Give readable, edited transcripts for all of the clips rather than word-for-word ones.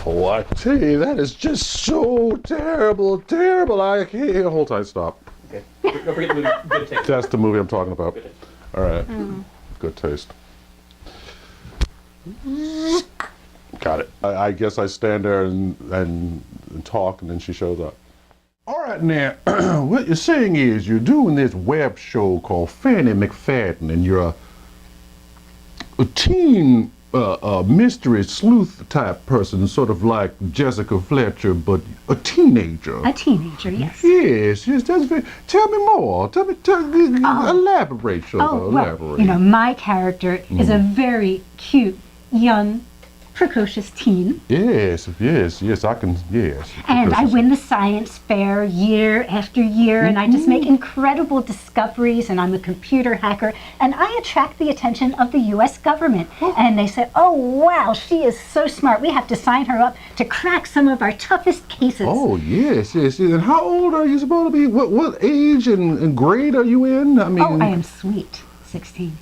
Oh, I tell you, that is just so terrible, terrible. I can't. Hold tight, stop. Okay. Don't forget the movie Good Taste. That's the movie I'm talking about. Good Taste. All right. Good taste. Got it. I guess I stand there and talk, and then she shows up. All right, now, what you're saying is you're doing this web show called Fanny McFadden, and you're a teen mystery sleuth type person, sort of like Jessica Fletcher, but a teenager. A teenager, yes. Yes, that's very. Tell me more. Elaborate, Sugar. Elaborate. You know, my character is a very cute, young, precocious teen. Yes, I can, yes. And I win the science fair year after year, and I just make incredible discoveries, and I'm a computer hacker, and I attract the attention of the U.S. government. And they say, oh, wow, she is so smart. We have to sign her up to crack some of our toughest cases. Oh, yes. And how old are you supposed to be? What age and grade are you in? I mean... Oh, I am sweet. 16.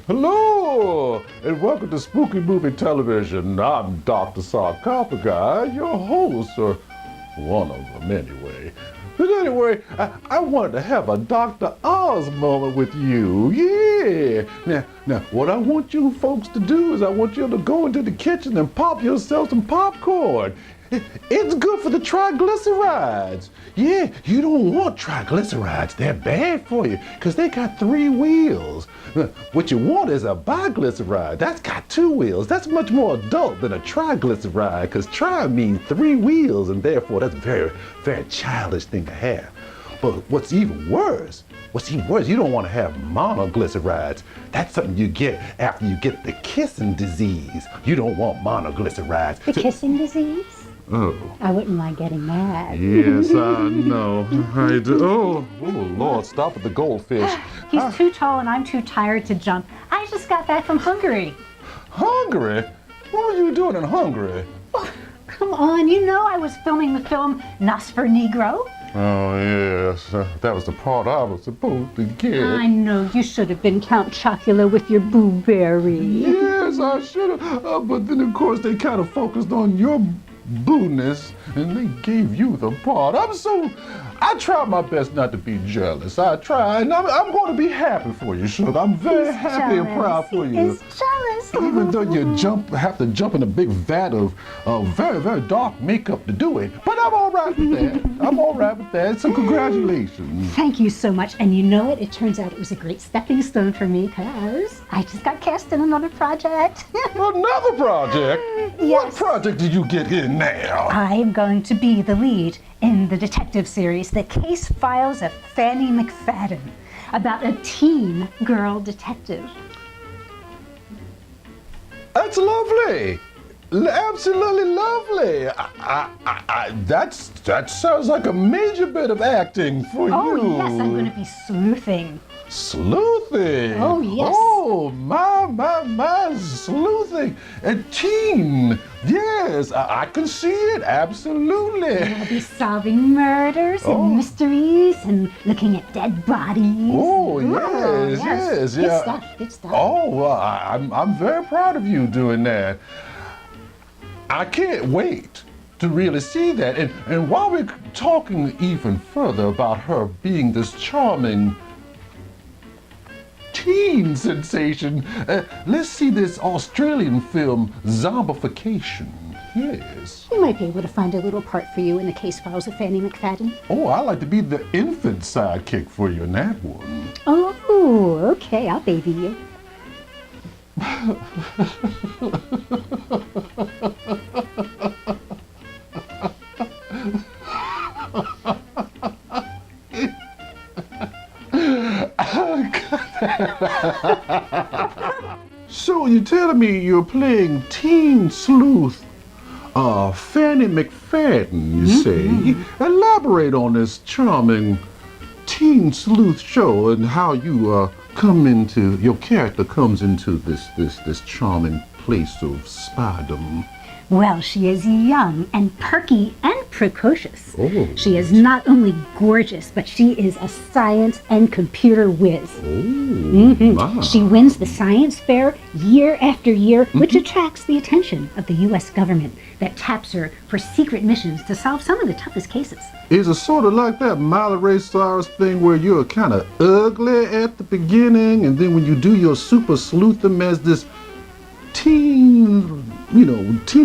Hello, and welcome to Spooky Movie Television. I'm Dr. Sarcophagus, your host, or one of them anyway. But anyway, I wanted to have a Dr. Oz moment with you, yeah. Now, what I want you folks to do is I want you to go into the kitchen and pop yourself some popcorn. It's good for the triglycerides. Yeah, you don't want triglycerides. They're bad for you because they got 3 wheels. What you want is a biglyceride. That's got 2 wheels. That's much more adult than a triglyceride because tri means 3 wheels, and therefore that's a very, very childish thing to have. But what's even worse, you don't want to have monoglycerides. That's something you get after you get the kissing disease. You don't want monoglycerides. The kissing disease? Oh. I wouldn't mind getting that. Yes, I know. I do. Oh, Lord, stop at the goldfish. He's too tall and I'm too tired to jump. I just got back from Hungary. Hungary? What were you doing in Hungary? Oh, come on, you know I was filming the film Nos for Negro. Oh, yes. That was the part I was supposed to get. I know, you should have been Count Chocula with your blueberry. Yes, I should have. But then, of course, they kind of focused on your boo-ness, and they gave you the part. I try my best not to be jealous. I try, and I'm going to be happy for you, Sugar. I'm very happy and proud for you. He's jealous. Even though you have to jump in a big vat of very, very dark makeup to do it. But I'm all right with that. I'm all right with that. So congratulations. Thank you so much. And you know what? It turns out it was a great stepping stone for me because I just got cast in another project. Another project? Yes. What project did you get in now? I'm going to be the lead in the detective series, The Case Files of Fanny McFadden, about a teen girl detective. That's lovely. Absolutely lovely. That sounds like a major bit of acting for you. Oh, yes, I'm going to be sleuthing. Sleuthing? Oh, yes. Oh, my, sleuthing. A teen. Yes, I can see it, absolutely. I'll be solving murders and mysteries and looking at dead bodies. Oh, yes. Good stuff. Oh, well, I'm very proud of you doing that. I can't wait to really see that. And while we're talking even further about her being this charming teen sensation, let's see this Australian film, Zombification. Yes. We might be able to find a little part for you in The Case Files of Fanny McFadden. Oh, I like to be the infant sidekick for you in that one. Oh, okay, I'll baby you. So you're telling me you're playing teen sleuth, Fanny McFadden, you say? Elaborate on this charming teen sleuth show and how you your character comes into this charming place of spydom. Well, she is young and perky and precocious. Oh. She is not only gorgeous, but she is a science and computer whiz. Oh, my. She wins the science fair year after year, which attracts the attention of the U.S. government that taps her for secret missions to solve some of the toughest cases. Is it sort of like that Miley Ray Cyrus thing where you're kind of ugly at the beginning and then when you do your super sleuthem as this teeny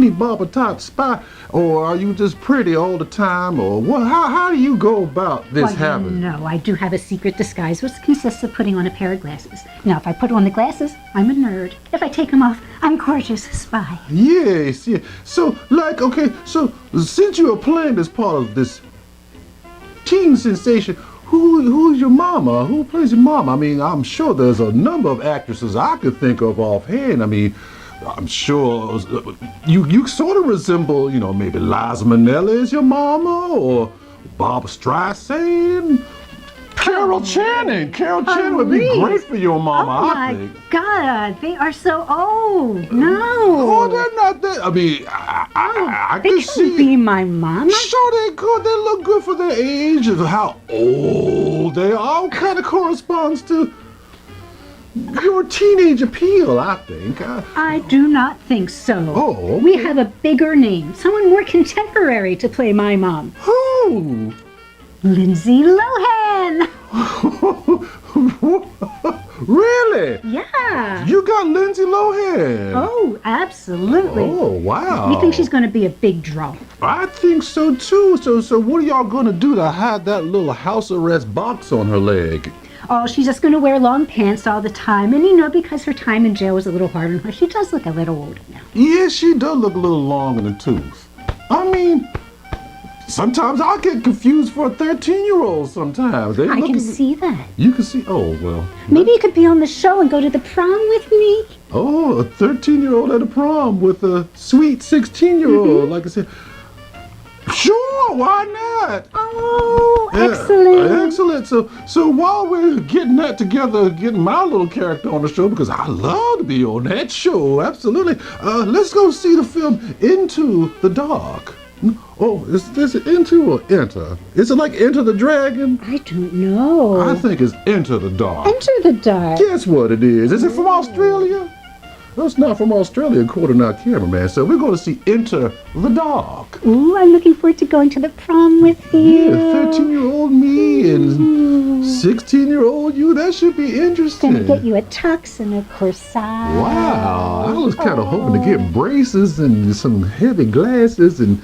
bopper type spy, or are you just pretty all the time, or what? How do you go about this happening? No, I do have a secret disguise, which consists of putting on a pair of glasses. Now, if I put on the glasses, I'm a nerd. If I take them off, I'm gorgeous spy. Yes, yeah. So, so since you are playing this part of this teen sensation, who's your mama? Who plays your mama? I mean, I'm sure there's a number of actresses I could think of offhand. I mean, I'm sure you sort of resemble, maybe Liza Minnelli is your mama, or Barbara Streisand. Carol Channing. Carol Channing would be great for your mama, I think. Oh my God, they are so old. No. Oh, they're not that. I mean, I They can couldn't see. be my mama. Sure they could. They look good for their age and how old they are. Kind of corresponds to your teenage appeal, I think. I do not think so. Oh, okay. We have a bigger name, someone more contemporary to play my mom. Who? Lindsay Lohan. Really? Yeah. You got Lindsay Lohan. Oh, absolutely. Oh, wow. You think she's going to be a big draw? I think so too. So what are y'all gonna do to hide that little house arrest box on her leg? Oh, she's just going to wear long pants all the time. And because her time in jail was a little hard on her, she does look a little older now. Yeah, she does look a little long in the tooth. I mean, sometimes I get confused for a 13-year-old sometimes. I can see that. You can see, oh, well. Maybe you could be on the show and go to the prom with me. Oh, a 13-year-old at a prom with a sweet 16-year-old, like I said. Sure, why not? Oh, Yeah, excellent. excellent. So while we're getting that together, getting my little character on the show, because I love to be on that show, absolutely. Let's go see the film Into the Dark. Oh, is this Into or Enter? Is it like Enter the Dragon? I don't know. I think it's Enter the Dark. Enter the Dark. Guess what it is? Is it from Australia? No, it's not from Australia, according to our cameraman. So we're going to see Enter the Dark. Ooh, I'm looking forward to going to the prom with you. Yeah, 13-year-old me and 16-year-old you. That should be interesting. Gonna get you a tux and a corsage. Wow, I was kind of hoping to get braces and some heavy glasses and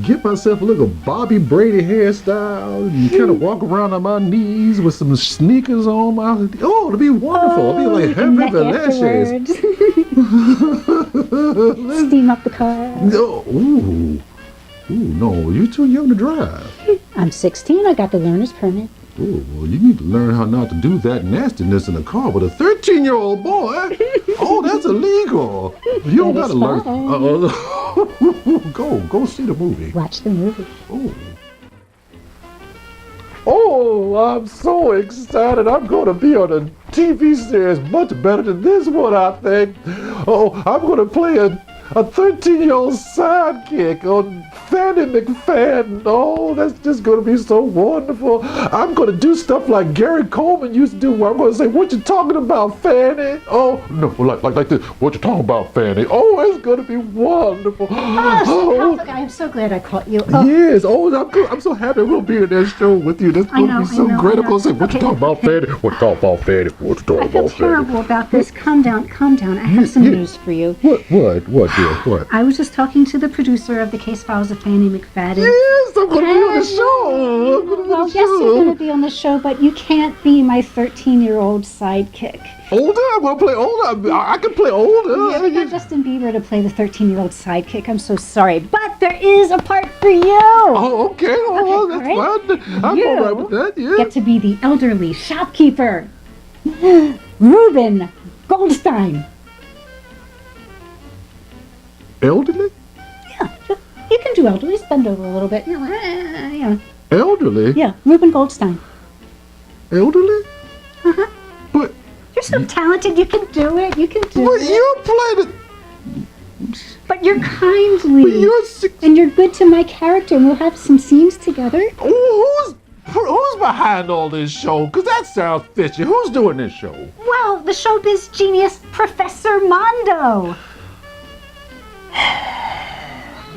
get myself a little Bobby Brady hairstyle and kind of walk around on my knees with some sneakers on. It'll be wonderful. It'll be like Henry Velasquez. Steam up the car. No, no, you're too young to drive. I'm 16. I got the learner's permit. Oh, well, you need to learn how not to do that nastiness in a car with a 13-year-old boy. Oh, that's illegal. You don't That gotta is learn. Go see the movie. Watch the movie. Oh, I'm so excited. I'm going to be on a TV series much better than this one, I think. Oh, I'm going to play a 13-year-old sidekick on Fanny McFadden. Oh, that's just going to be so wonderful. I'm going to do stuff like Gary Coleman used to do, where I'm going to say, "What you talking about, Fanny?" Oh, no, like this. "What you talking about, Fanny?" Oh, it's going to be wonderful. Oh, I am so glad I caught you. Oh. Yes. Oh, I'm so happy we'll be in that show with you. That's going to be so great. I'm going to say, "What you talking about, Fanny? What you talking about, Fanny? What you talking I feel about, Fanny?" terrible about this. Calm down. I have some news for you. What, dear? Yeah, what? I was just talking to the producer of the case files of Fannie McFadden. Yes, I'm going to be on the show. I'm gonna be Well, on the yes, you're going show. to be on the show, but you can't be my 13-year-old sidekick. Older? I'm going to play older. I can play older. Yeah, we got Justin Bieber to play the 13-year-old sidekick. I'm so sorry, but there is a part for you. Oh, okay. Oh, Okay, that's all right. fine. I'm You all right with that, yeah. get to be the elderly shopkeeper, Reuben Goldstein. Elderly? Yeah, you can do elderly. Just bend over a little bit. Yeah, Elderly? yeah, Reuben Goldstein. Elderly? Uh-huh. But, You're so talented. You can do it. You can do but it. you played it. But you're kindly. But you're six. And you're good to my character, and we'll have some scenes together. Who's behind all this show? Because that sounds fishy. Who's doing this show? Well, the showbiz genius, Professor Mondo.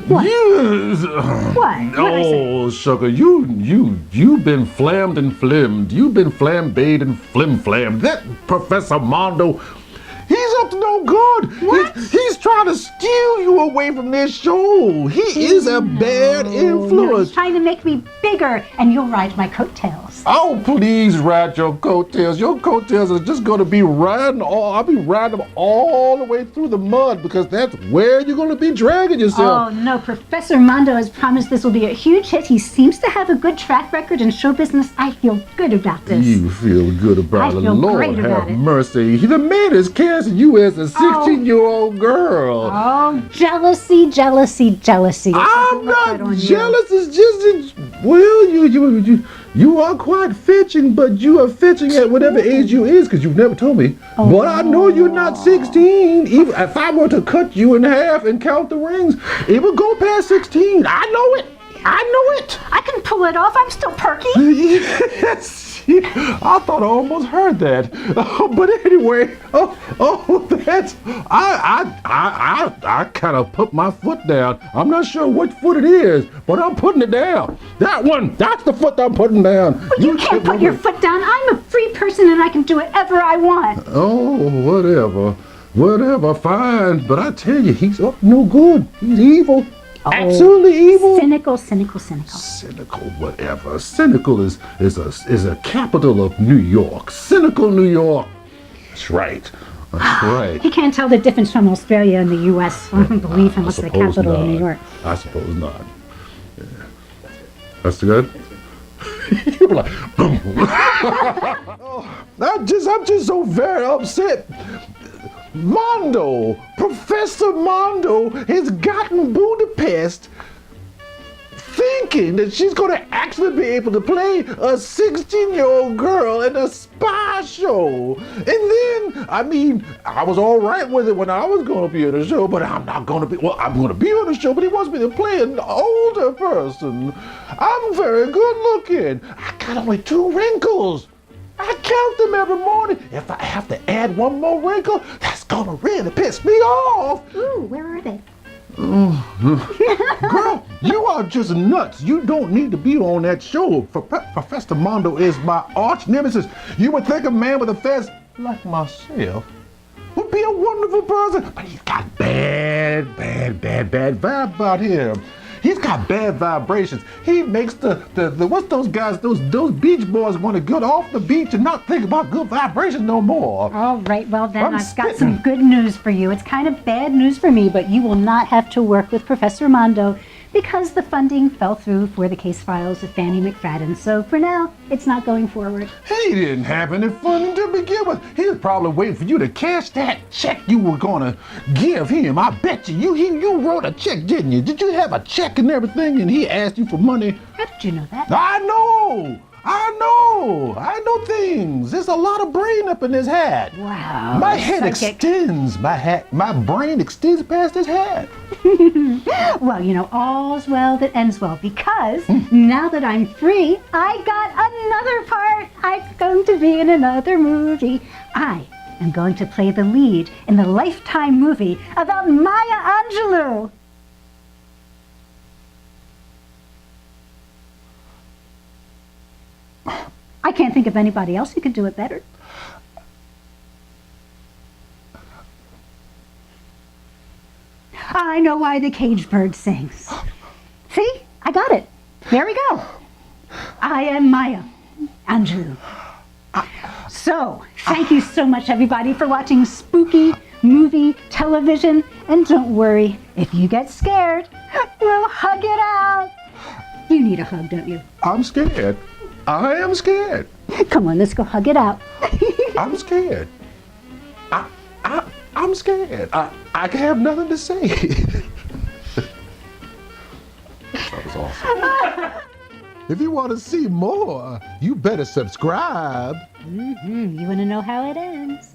What? Yes. What? What'd I say? Oh, sugar, you've been flammed and flimmed. You've been flambéed and flim-flammed. That Professor Mondo, he's up to no good. What? He's trying to steal you away from this show. He is a bad No, influence. he's trying to make me bigger, and you'll ride my coattails. Oh, please ride your coattails. Your coattails are just going to be riding I'll be riding them all the way through the mud because that's where you're going to be dragging yourself. Oh, no. Professor Mondo has promised this will be a huge hit. He seems to have a good track record in show business. I feel good about this. You feel good about I it. feel Lord great about have it. mercy. The man is casting you as a 16-year-old girl. Oh, jealousy, jealousy, jealousy. It I'm doesn't look good not on you. jealous. It's just you are quite fetching, but you are fetching at whatever age you is, because you've never told me. Oh. But I know you're not 16. Even if I were to cut you in half and count the rings, it would go past 16. I know it. I know it. I can pull it off. I'm still perky. Yes. I thought I almost heard that. But anyway, that's I kind of put my foot down. I'm not sure which foot it is, but I'm putting it down. That one, that's the foot I'm putting down. Well, you can't put your foot down. I'm a free person and I can do whatever I want. Oh, whatever, fine. But I tell you, he's up no good. He's evil. Absolutely evil. Cynical. Cynical, whatever. Cynical is a capital of New York. Cynical New York. That's right. That's right. He can't tell the difference from Australia and the U.S. I don't believe him. I It's the suppose capital of New not. York. I suppose not. Yeah. That's good. You're like, I'm just so very upset. Professor Mondo has gotten Budapest thinking that she's going to actually be able to play a 16-year-old girl in a spy show. And then, I was all right with it when I was going to be in the show, but I'm not going to be, I'm going to be on the show, but he wants me to play an older person. I'm very good looking. I got only 2 wrinkles. I count them every morning. If I have to add one more wrinkle, that's gonna really piss me off. Ooh, where are they? Girl, you are just nuts. You don't need to be on that show. Professor Mondo is my arch nemesis. You would think a man with a face like myself would be a wonderful person, but he's got bad vibe about him. He's got bad vibrations. He makes the what's those guys, those beach boys want to get off the beach and not think about good vibrations no more. All right, well then I'm I've got spitting. some good news for you. It's kind of bad news for me, but you will not have to work with Professor Mondo because the funding fell through for the case files of Fannie McFadden. So for now, it's not going forward. He didn't have any funding to begin with. He was probably waiting for you to cash that check you were gonna give him. I bet you. You wrote a check, didn't you? Did you have a check and everything and he asked you for money? How did you know that? I know things. There's a lot of brain up in his hat. Wow. My head psychic. extends. My brain extends past his hat. Well, all's well that ends well because now that I'm free, I got another part. I'm going to be in another movie. I am going to play the lead in the Lifetime movie about Maya Angelou. I can't think of anybody else who could do it better. I know why the caged bird sings. See? I got it. There we go. I am Maya Angelou. So, thank you so much, everybody, for watching spooky movie television. And don't worry, if you get scared, we'll hug it out. You need a hug, don't you? I'm scared. I am scared. Come on, let's go hug it out. I'm scared. I'm scared. I have nothing to say. That was awesome. If you want to see more, you better subscribe. You want to know how it ends?